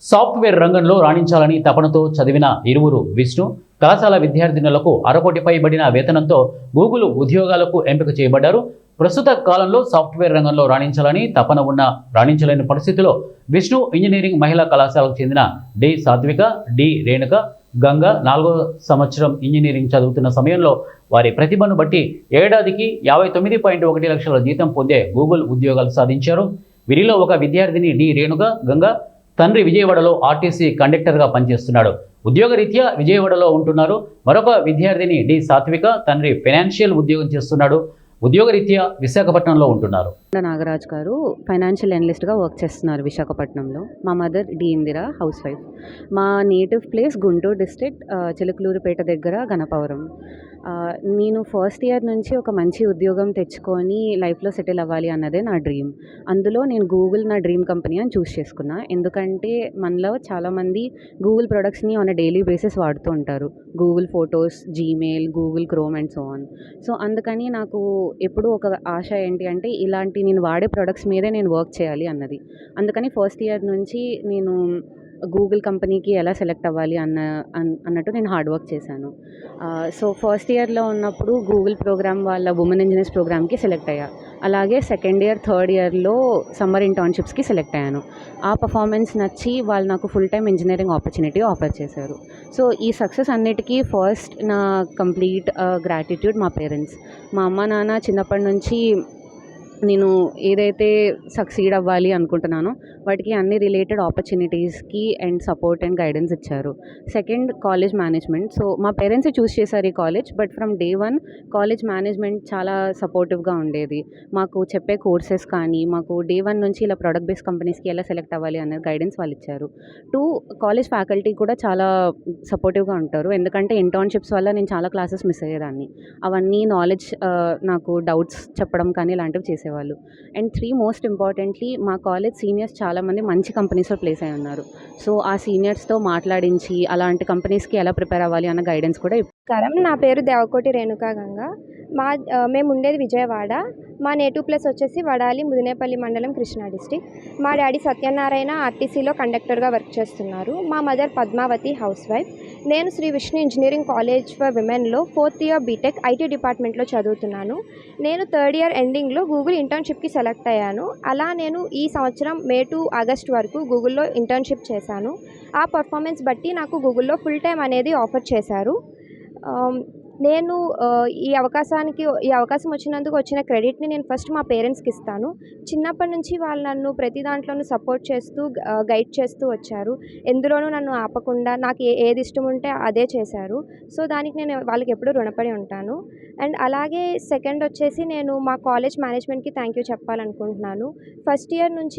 Software రంగంలో రాణించాలని తపనతో చదివిన ఇరువురు విష్ణు కళాశాల విద్యార్థినులకు అరకోటి పైబడిన వేతనంతో గూగుల్ ఉద్యోగాలకు ఎంపిక చేయబడ్డారు. ప్రస్తుత కాలంలో సాఫ్ట్వేర్ రంగంలో రాణించాలని తపన ఉన్న రాణించలేని పరిస్థితిలో విష్ణు ఇంజనీరింగ్ మహిళా కళాశాలకు చెందిన డి సాత్విక, డి రేణుక, గంగ 4వ సంవత్సరం ఇంజనీరింగ్ చదువుతున్న సమయంలో వారి ప్రతిభను బట్టి ఏడాదికి 59.1 లక్షల జీతం పొందే గూగుల్ ఉద్యోగాలు సాధించారు. వీరిలో ఒక విద్యార్థిని డి రేణుక గంగ తండ్రి విజయవాడలో ఆర్టీసీ కండక్టర్గా పనిచేస్తున్నాడు. ఉద్యోగరీత్యా విజయవాడలో ఉంటున్నారు. మరొక విద్యార్థిని డి సాత్విక తండ్రి ఫైనాన్షియల్ ఉద్యోగం చేస్తున్నాడు. ఉద్యోగరీత్యా విశాఖపట్నంలో ఉంటున్నారు. నాగరాజ్ గారు ఫైనాన్షియల్ అనలిస్ట్గా వర్క్ చేస్తున్నారు విశాఖపట్నంలో. మా mother D Indira, housewife. మా native place Guntur district, Chilakaluripet దగ్గర గణపవరం. నేను ఫస్ట్ ఇయర్ నుంచి ఒక మంచి ఉద్యోగం తెచ్చుకొని లైఫ్లో సెటిల్ అవ్వాలి అన్నదే నా డ్రీమ్. అందులో నేను గూగుల్ నా డ్రీమ్ కంపెనీ అని చూస్ చేసుకున్నా. ఎందుకంటే మనలో చాలామంది గూగుల్ ప్రొడక్ట్స్ని ఆన్ అ డైలీ బేసిస్ వాడుతూ ఉంటారు. Google Photos, Gmail, Google Chrome and so on. So అందుకని నాకు ఎప్పుడూ ఒక ఆశ ఏంటి అంటే ఇలాంటి నేను వాడే ప్రొడక్ట్స్ మీదే నేను వర్క్ చేయాలి అన్నది. అందుకని ఫస్ట్ ఇయర్ నుంచి నేను గూగుల్ కంపెనీకి ఎలా సెలెక్ట్ అవ్వాలి అన్నట్టు నేను హార్డ్ వర్క్ చేశాను. సో ఫస్ట్ ఇయర్లో ఉన్నప్పుడు గూగుల్ ప్రోగ్రామ్ వాళ్ళ ఉమెన్ ఇంజనీర్స్ ప్రోగ్రామ్కి సెలెక్ట్ అయ్యా. అలాగే సెకండ్ ఇయర్, థర్డ్ ఇయర్లో సమ్మర్ ఇంటర్న్షిప్స్కి సెలెక్ట్ అయ్యాను. ఆ పర్ఫార్మెన్స్ నచ్చి వాళ్ళు నాకు full time engineering opportunity offer చేశారు. సో ఈ సక్సెస్ అన్నిటికీ ఫస్ట్ నా కంప్లీట్ గ్రాటిట్యూడ్ మా పేరెంట్స్. మా అమ్మ నాన్న చిన్నప్పటి నుంచి నేను ఏదైతే సక్సీడ్ అవ్వాలి అనుకుంటున్నానో వాటికి అన్ని రిలేటెడ్ ఆపర్చునిటీస్కి అండ్ సపోర్ట్ అండ్ గైడెన్స్ ఇచ్చారు. Second, college management. సో మా పేరెంట్సే చూస్ చేశారు ఈ college. But from day 1 college management చాలా సపోర్టివ్గా ఉండేది. మాకు చెప్పే కోర్సెస్ కానీ మాకు డే 1 నుంచి ఇలా ప్రొడక్ట్ బేస్డ్ కంపెనీస్కి ఎలా సెలెక్ట్ అవ్వాలి అనే గైడెన్స్ వాళ్ళు ఇచ్చారు. 2, కాలేజ్ ఫ్యాకల్టీ కూడా చాలా సపోర్టివ్గా ఉంటారు. ఎందుకంటే ఇంటర్న్షిప్స్ వల్ల నేను చాలా క్లాసెస్ మిస్ అయ్యేదాన్ని. అవన్నీ నాలెడ్జ్, నాకు డౌట్స్ చెప్పడం కానీ ఇలాంటివి చేసేవాళ్ళు. అండ్ 3, మోస్ట్ ఇంపార్టెంట్లీ మా కాలేజ్ సీనియర్స్ చాలామంది మంచి కంపెనీస్లో ప్లేస్ అయి ఉన్నారు. సో ఆ సీనియర్స్తో మాట్లాడించి అలాంటి కంపెనీస్కి ఎలా ప్రిపేర్ అవ్వాలి అన్న గైడెన్స్ కూడా నమస్కారం, నా పేరు దేవకోటి రేణుకా గంగ. మేము ఉండేది విజయవాడ. మా నేటివ్ ప్లేస్ వచ్చేసి వడాలి, ముదినేపల్లి మండలం, కృష్ణా డిస్టిక్. మా డాడీ సత్యనారాయణ ఆర్టీసీలో కండక్టర్గా వర్క్ చేస్తున్నారు. మా మదర్ పద్మావతి, హౌస్ వైఫ్. నేను Sri Vishnu engineering college for విమెన్లో 4th ఇయర్ బీటెక్ ఐటీ డిపార్ట్మెంట్లో చదువుతున్నాను. నేను 3rd ఇయర్ ఎండింగ్లో గూగుల్ ఇంటర్న్షిప్కి సెలెక్ట్ అయ్యాను. అలా నేను ఈ సంవత్సరం మే టు ఆగస్ట్ వరకు గూగుల్లో ఇంటర్న్షిప్ చేశాను. ఆ పర్ఫార్మెన్స్ బట్టి నాకు గూగుల్లో ఫుల్ టైం అనేది ఆఫర్ చేశారు. నేను ఈ అవకాశం వచ్చినందుకు వచ్చిన క్రెడిట్ని నేను ఫస్ట్ మా పేరెంట్స్కి ఇస్తాను. చిన్నప్పటి నుంచి వాళ్ళు నన్ను ప్రతి దాంట్లోనూ సపోర్ట్ చేస్తూ గైడ్ చేస్తూ వచ్చారు. ఎందులోనూ నన్ను ఆపకుండా నాకు ఏది ఇష్టం ఉంటే అదే చేశారు. సో దానికి నేను వాళ్ళకి ఎప్పుడూ రుణపడి ఉంటాను. అండ్ అలాగే సెకండ్ వచ్చేసి నేను మా కాలేజ్ మేనేజ్మెంట్కి థ్యాంక్ యూ చెప్పాలనుకుంటున్నాను. ఫస్ట్ ఇయర్ నుంచి